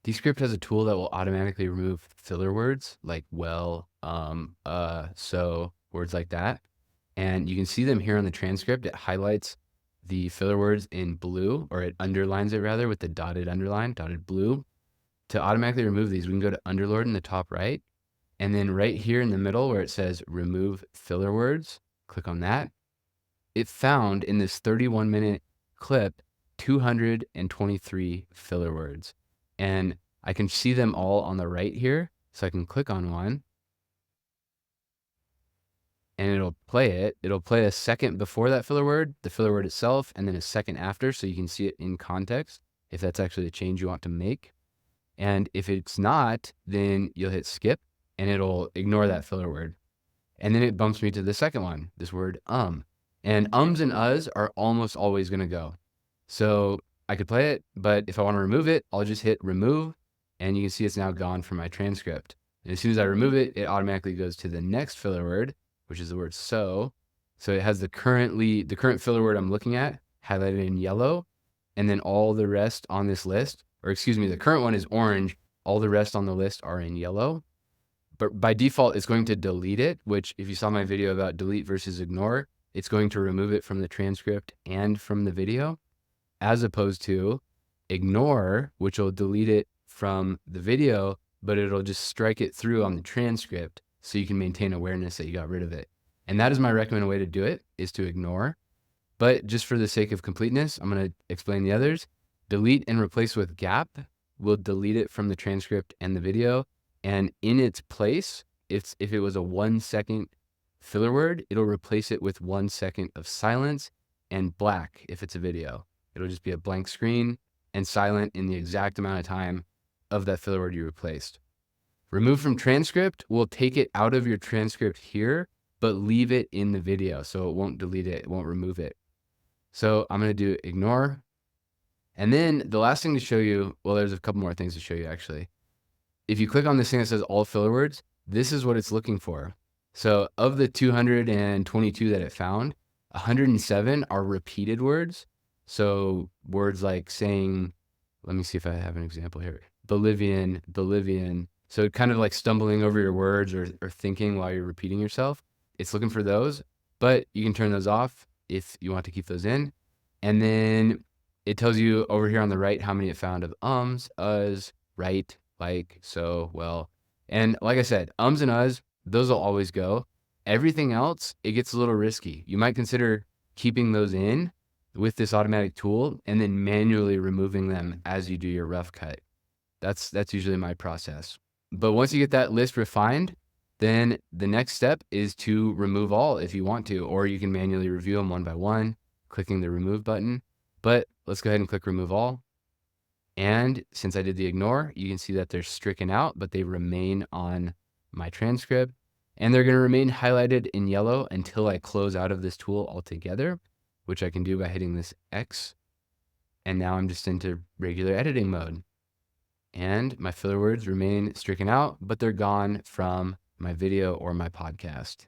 Descript has a tool that will automatically remove filler words like well, so, words like that. And you can see them here on the transcript. It highlights the filler words in blue, or it underlines it rather with the dotted underline, dotted blue. To automatically remove these, we can go to Underlord in the top right. And then right here in the middle where it says remove filler words, click on that. It found in this 31-minute clip 223 filler words. And I can see them all on the right here. So I can click on one and it'll play it. It'll play a second before that filler word, the filler word itself, and then a second after, so you can see it in context if that's actually the change you want to make. And if it's not, then you'll hit skip and it'll ignore that filler word. And then it bumps me to the second one, this word And ums and uhs are almost always going to go. So I could play it, but if I want to remove it, I'll just hit remove, and you can see it's now gone from my transcript. And as soon as I remove it, it automatically goes to the next filler word, which is the word so. So it has the current filler word I'm looking at highlighted in yellow, and then all the rest on this list, or excuse me, the current one is orange. All the rest on the list are in yellow. But by default, it's going to delete it, which if you saw my video about delete versus ignore, it's going to remove it from the transcript and from the video, as opposed to ignore, which will delete it from the video, but it'll just strike it through on the transcript so you can maintain awareness that you got rid of it. And that is my recommended way to do it, is to ignore. But just for the sake of completeness, I'm going to explain the others. Delete and replace with gap will delete it from the transcript and the video. And in its place, if it was a 1 second filler word, it'll replace it with 1 second of silence and black if it's a video. It'll just be a blank screen and silent in the exact amount of time of that filler word you replaced. Remove from transcript will take it out of your transcript here, but leave it in the video. So it won't delete it, it won't remove it. So I'm going to do ignore. And then the last thing to show you, well, there's a couple more things to show you actually. If you click on this thing that says all filler words, this is what it's looking for. So of the 222 that it found, 107 are repeated words. So words like saying, let me see if I have an example here. Bolivian. So kind of like stumbling over your words or thinking while you're repeating yourself. It's looking for those, but you can turn those off if you want to keep those in. And then it tells you over here on the right how many it found of ums, uhs, right, like, so, well. And like I said, ums and uhs, those will always go. Everything else, it gets a little risky. You might consider keeping those in with this automatic tool and then manually removing them as you do your rough cut. That's usually my process. But once you get that list refined, then the next step is to remove all if you want to, or you can manually review them one by one, clicking the remove button. But let's go ahead and click remove all. And since I did the ignore, you can see that they're stricken out, but they remain on my transcript. And they're going to remain highlighted in yellow until I close out of this tool altogether, which I can do by hitting this X. And now I'm just into regular editing mode. And my filler words remain stricken out, but they're gone from my video or my podcast.